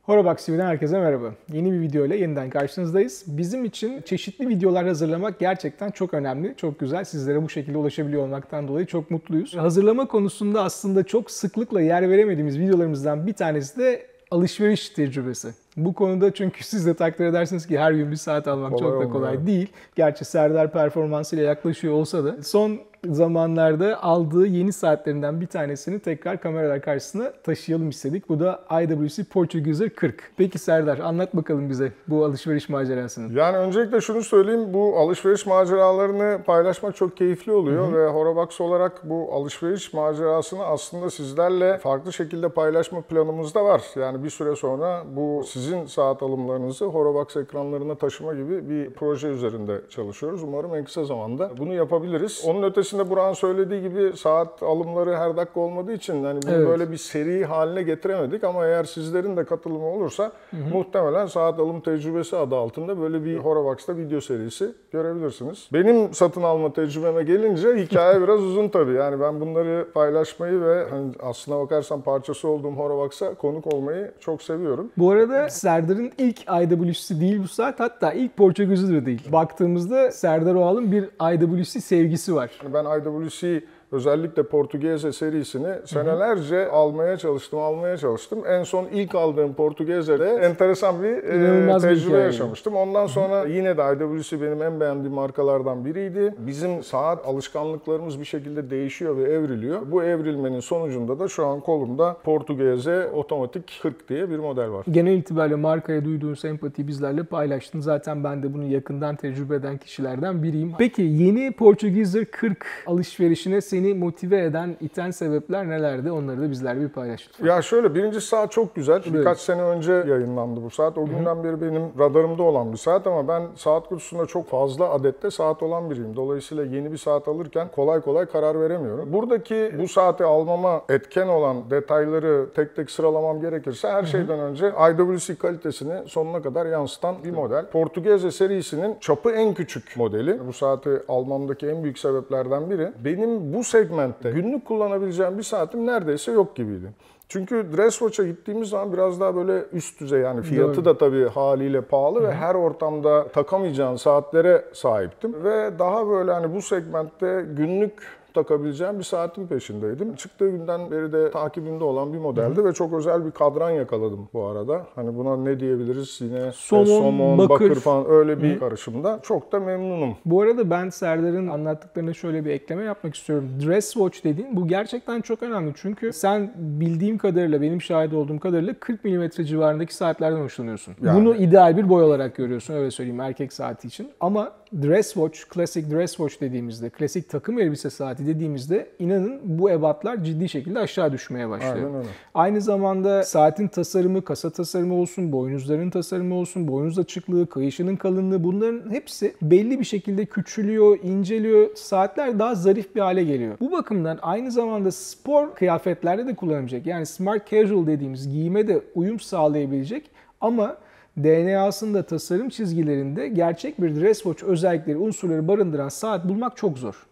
Horobox TV'den herkese merhaba. Yeni bir video ile yeniden karşınızdayız. Bizim için çeşitli videolar hazırlamak gerçekten çok önemli, çok güzel. Sizlere bu şekilde ulaşabiliyor olmaktan dolayı çok mutluyuz. Hazırlama konusunda aslında çok sıklıkla yer veremediğimiz videolarımızdan bir tanesi de alışveriş tecrübesi. Bu konuda çünkü siz de takdir edersiniz ki her gün bir saat almak çok da kolay değil. Gerçi Serdar performansıyla yaklaşıyor olsa da son zamanlarda aldığı yeni saatlerinden bir tanesini tekrar kameralar karşısına taşıyalım istedik. Bu da IWC Portugueser 40. Peki Serdar, anlat bakalım bize bu alışveriş macerasını. Yani öncelikle şunu söyleyeyim, bu alışveriş maceralarını paylaşmak çok keyifli oluyor ve Horobox olarak bu alışveriş macerasını aslında sizlerle farklı şekilde paylaşma planımız da var. Yani bir süre sonra bu sizin saat alımlarınızı Horobox ekranlarına taşıma gibi bir proje üzerinde çalışıyoruz. Umarım en kısa zamanda bunu yapabiliriz. Onun ötesinde Burak'ın söylediği gibi saat alımları her dakika olmadığı için hani bunu böyle bir seri haline getiremedik ama eğer sizlerin de katılımı olursa muhtemelen saat alım tecrübesi adı altında böyle bir Horobox'ta video serisi görebilirsiniz. Benim satın alma tecrübeme gelince hikaye biraz uzun tabii. Yani ben bunları paylaşmayı ve hani aslına bakarsan parçası olduğum Horobox'a konuk olmayı çok seviyorum. Bu arada Serdar'ın ilk IWC değil bu saat, hatta ilk Portugueser de değil. Baktığımızda Serdar Oğal'ın bir IWC sevgisi var. Ben IWC özellikle Portuguese serisini senelerce almaya çalıştım. En son ilk aldığım Portuguese'de enteresan bir tecrübe yaşamıştım. Ondan sonra yine de IWC benim en beğendiğim markalardan biriydi. Bizim saat alışkanlıklarımız bir şekilde değişiyor ve evriliyor. Bu evrilmenin sonucunda da şu an kolumda Portuguese Otomatik 40 diye bir model var. Genel itibariyle markaya duyduğun sempatiyi bizlerle paylaştın. Zaten ben de bunu yakından tecrübe eden kişilerden biriyim. Peki yeni Portugueser 40 alışverişine seni motive eden, iten sebepler nelerdi? Onları da bizlerle bir paylaş. Ya şöyle, birincisi saat çok güzel. Birkaç sene önce yayınlandı bu saat. O günden beri benim radarımda olan bir saat ama ben saat kutusunda çok fazla adette saat olan biriyim. Dolayısıyla yeni bir saat alırken kolay kolay karar veremiyorum. Buradaki bu saati almama etken olan detayları tek tek sıralamam gerekirse her şeyden önce IWC kalitesini sonuna kadar yansıtan bir model. Portuguese serisinin çapı en küçük modeli. Bu saati almamdaki en büyük sebeplerden biri. Benim bu segmentte günlük kullanabileceğim bir saatim neredeyse yok gibiydi. Çünkü Dresswatch'a gittiğimiz zaman biraz daha böyle üst düzey, yani fiyatı da tabii haliyle pahalı ve her ortamda takamayacağın saatlere sahiptim. Ve daha böyle hani bu segmentte günlük takabileceğim bir saatin peşindeydim. Çıktığı günden beri de takibimde olan bir modeldi ve çok özel bir kadran yakaladım bu arada. Hani buna ne diyebiliriz, yine somon, bakır falan öyle bir karışımda. Çok da memnunum. Bu arada ben Serdar'ın anlattıklarına şöyle bir ekleme yapmak istiyorum. Dresswatch dediğin bu gerçekten çok önemli. Çünkü sen bildiğim kadarıyla, benim şahit olduğum kadarıyla 40 mm civarındaki saatlerden hoşlanıyorsun. Yani bunu ideal bir boy olarak görüyorsun, öyle söyleyeyim, erkek saati için. Ama Dresswatch, Classic Dresswatch dediğimizde, klasik takım elbise saati dediğimizde inanın bu ebatlar ciddi şekilde aşağı düşmeye başlıyor. Aynen öyle. Aynı zamanda saatin tasarımı, kasa tasarımı olsun, boynuzların tasarımı olsun, boynuz açıklığı, kayışının kalınlığı, bunların hepsi belli bir şekilde küçülüyor, inceliyor. Saatler daha zarif bir hale geliyor. Bu bakımdan aynı zamanda spor kıyafetlerde de kullanabilecek, yani smart casual dediğimiz giyime de uyum sağlayabilecek ama DNA'sında, tasarım çizgilerinde gerçek bir Dresswatch özellikleri, unsurları barındıran saat bulmak çok zor.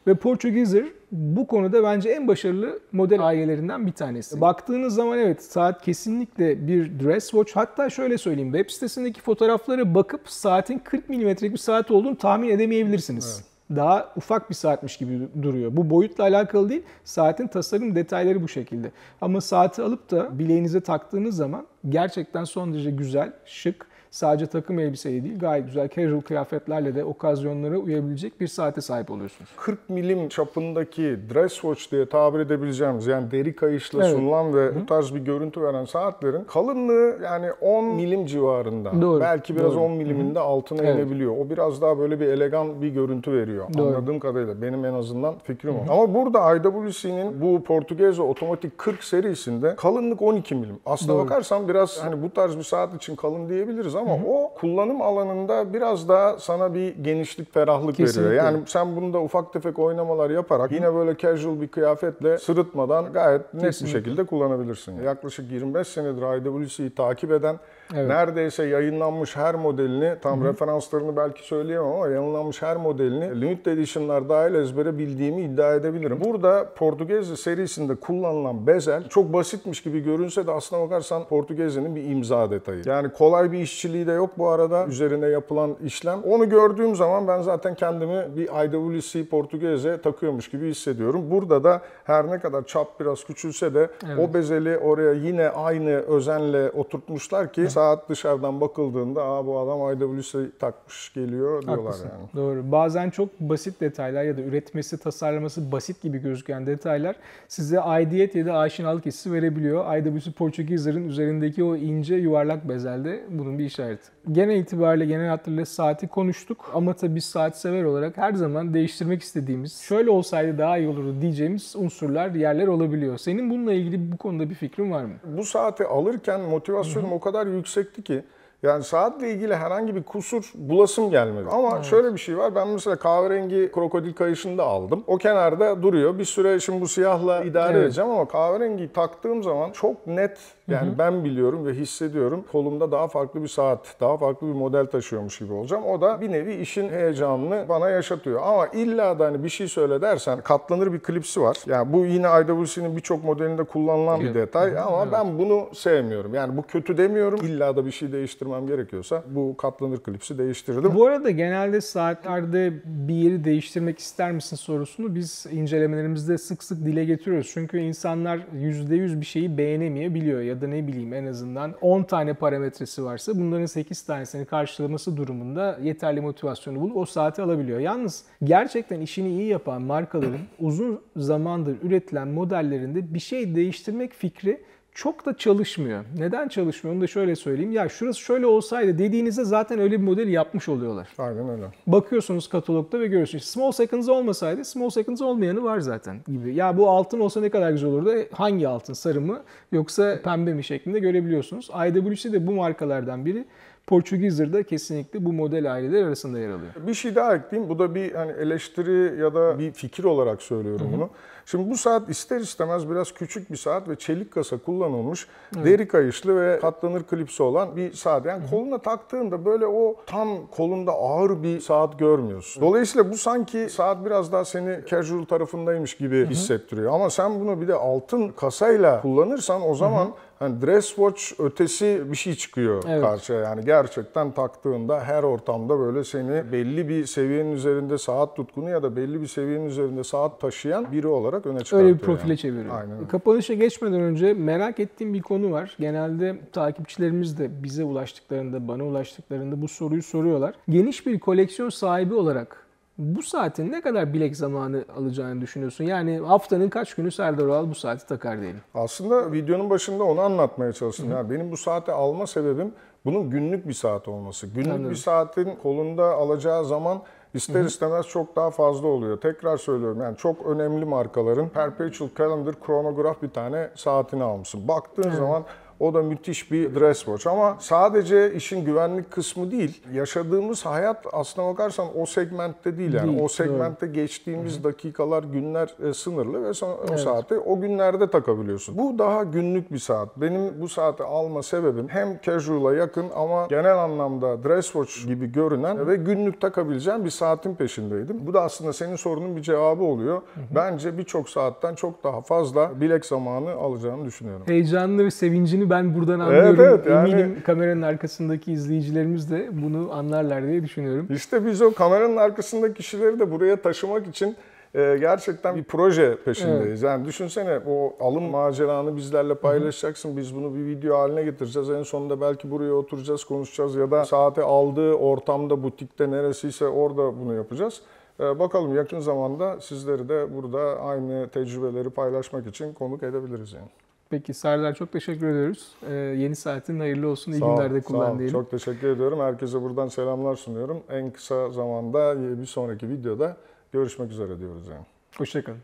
Ve Portugueser bu konuda bence en başarılı model ailelerinden bir tanesi. Baktığınız zaman evet, saat kesinlikle bir Dresswatch. Hatta şöyle söyleyeyim, web sitesindeki fotoğraflara bakıp saatin 40 mm'lik bir saat olduğunu tahmin edemeyebilirsiniz. Evet. Daha ufak bir saatmiş gibi duruyor. Bu boyutla alakalı değil, saatin tasarım detayları bu şekilde. Ama saati alıp da bileğinize taktığınız zaman gerçekten son derece güzel, şık, sadece takım elbiseyle değil, gayet güzel casual kıyafetlerle de okazyonlara uyabilecek bir saate sahip oluyorsunuz. 40 milim çapındaki Dresswatch diye tabir edebileceğimiz, yani deri kayışla sunulan ve bu tarz bir görüntü veren saatlerin kalınlığı yani 10 milim civarında. Doğru. Belki biraz 10 milimin de altına inebiliyor. O biraz daha böyle bir elegan bir görüntü veriyor. Doğru. Anladığım kadarıyla benim en azından fikrim o. Ama burada IWC'nin bu Portuguese Otomatik 40 serisinde kalınlık 12 milim. Aslına bakarsan biraz hani bu tarz bir saat için kalın diyebiliriz ama o kullanım alanında biraz daha sana bir genişlik, ferahlık veriyor. Yani sen bunda ufak tefek oynamalar yaparak yine böyle casual bir kıyafetle sırıtmadan gayet net bir şekilde kullanabilirsin. Yaklaşık 25 senedir IWC'yi takip eden Evet. Neredeyse yayınlanmış her modelini, tam referanslarını belki söyleyemem ama yayınlanmış her modelini limited edition'lar dahil ezbere bildiğimi iddia edebilirim. Burada Portuguese serisinde kullanılan bezel çok basitmiş gibi görünse de aslına bakarsan Portuguese'nin bir imza detayı. Yani kolay bir işçiliği de yok bu arada üzerine yapılan işlem. Onu gördüğüm zaman ben zaten kendimi bir IWC Portuguese takıyormuş gibi hissediyorum. Burada da her ne kadar çap biraz küçülse de o bezeli oraya yine aynı özenle oturtmuşlar ki saat dışarıdan bakıldığında bu adam IWC takmış geliyor diyorlar. Haklısın. Yani. Doğru. Bazen çok basit detaylar ya da üretmesi, tasarlaması basit gibi gözüken detaylar size aidiyet ya da aşinalık hissi verebiliyor. IWC Portuguese'ın üzerindeki o ince yuvarlak bezelde bunun bir işareti. Genel itibariyle, genel hatlarıyla saati konuştuk ama tabii biz saat sever olarak her zaman değiştirmek istediğimiz, şöyle olsaydı daha iyi olurdu diyeceğimiz unsurlar, yerler olabiliyor. Senin bununla ilgili bu konuda bir fikrin var mı? Bu saati alırken motivasyonum o kadar yüksekti ki yani saatle ilgili herhangi bir kusur bulasım gelmedi. Ama şöyle bir şey var. Ben mesela kahverengi krokodil kayışını da aldım. O kenarda duruyor. Bir süre şimdi bu siyahla idare edeceğim ama kahverengiyi taktığım zaman çok net yani ben biliyorum ve hissediyorum kolumda daha farklı bir saat, daha farklı bir model taşıyormuş gibi olacağım. O da bir nevi işin heyecanını bana yaşatıyor. Ama illa da hani bir şey söyle dersen katlanır bir klipsi var. Yani bu yine IWC'nin birçok modelinde kullanılan bir detay ama ben bunu sevmiyorum. Yani bu kötü demiyorum. İlla da bir şey değiştirmem gerekiyorsa bu katlanır klipsi değiştirdim. Bu arada genelde saatlerde bir yeri değiştirmek ister misin sorusunu biz incelemelerimizde sık sık dile getiriyoruz. Çünkü insanlar %100 bir şeyi beğenemeyebiliyor ya da ne bileyim en azından 10 tane parametresi varsa bunların 8 tanesini karşılaması durumunda yeterli motivasyonu bulup o saati alabiliyor. Yalnız gerçekten işini iyi yapan markaların uzun zamandır üretilen modellerinde bir şey değiştirmek fikri çok da çalışmıyor. Neden çalışmıyor? Onu da şöyle söyleyeyim. Ya şurası şöyle olsaydı dediğinizde zaten öyle bir model yapmış oluyorlar. Aynen öyle. Bakıyorsunuz katalogda ve görüyorsunuz. Small seconds olmasaydı small seconds olmayanı var zaten gibi. Ya bu altın olsa ne kadar güzel olurdu. Hangi altın? Sarı mı yoksa pembe mi şeklinde görebiliyorsunuz. IWC de bu markalardan biri. Portugueser da kesinlikle bu model aileler arasında yer alıyor. Bir şey daha ekleyeyim. Bu da bir hani eleştiri ya da bir fikir olarak söylüyorum bunu. Şimdi bu saat ister istemez biraz küçük bir saat ve çelik kasa kullanılmış, deri kayışlı ve katlanır klipsi olan bir saat. Yani koluna taktığında böyle o tam kolunda ağır bir saat görmüyorsun. Dolayısıyla bu sanki saat biraz daha seni casual tarafındaymış gibi hissettiriyor. Ama sen bunu bir de altın kasayla kullanırsan o zaman hani dress watch ötesi bir şey çıkıyor karşıya. Yani gerçekten taktığında her ortamda böyle seni belli bir seviyenin üzerinde saat tutkunu ya da belli bir seviyenin üzerinde saat taşıyan biri olarak öne çıkartıyor. Öyle bir profile çeviriyor. Aynen. Kapanışa geçmeden önce merak ettiğim bir konu var. Genelde takipçilerimiz de bize ulaştıklarında, bana ulaştıklarında bu soruyu soruyorlar. Geniş bir koleksiyon sahibi olarak bu saatin ne kadar bilek zamanı alacağını düşünüyorsun? Yani haftanın kaç günü Serdar Oral bu saati takar diyelim. Aslında videonun başında onu anlatmaya çalıştım. Yani benim bu saati alma sebebim bunun günlük bir saat olması. Günlük bir saatin kolunda alacağı zaman İster istemez çok daha fazla oluyor. Tekrar söylüyorum yani çok önemli markaların Perpetual Calendar kronograf bir tane saatini almışsın. Baktığın zaman o da müthiş bir dress watch ama sadece işin güvenlik kısmı değil. Yaşadığımız hayat aslına bakarsan o segmentte değil yani. O segmentte geçtiğimiz dakikalar, günler sınırlı ve o saati o günlerde takabiliyorsun. Bu daha günlük bir saat. Benim bu saati alma sebebim hem casual'a yakın ama genel anlamda dress watch gibi görünen ve günlük takabileceğim bir saatin peşindeydim. Bu da aslında senin sorunun bir cevabı oluyor. Bence birçok saatten çok daha fazla bilek zamanı alacağını düşünüyorum. Heyecanlı ve sevincini ben buradan anlıyorum. Evet, yani... Eminim kameranın arkasındaki izleyicilerimiz de bunu anlarlar diye düşünüyorum. İşte biz o kameranın arkasındaki kişileri de buraya taşımak için gerçekten bir proje peşindeyiz. Yani düşünsene o alım maceranı bizlerle paylaşacaksın. Biz bunu bir video haline getireceğiz. En sonunda belki buraya oturacağız, konuşacağız ya da saati aldığı ortamda, butikte neresiyse orada bunu yapacağız. Bakalım yakın zamanda sizleri de burada aynı tecrübeleri paylaşmak için konuk edebiliriz yani. Peki Serdar çok teşekkür ediyoruz. Yeni saatin hayırlı olsun. İyi günlerde kullan diyelim. Çok teşekkür ediyorum. Herkese buradan selamlar sunuyorum. En kısa zamanda bir sonraki videoda görüşmek üzere diyoruz yani. Hoşça kalın.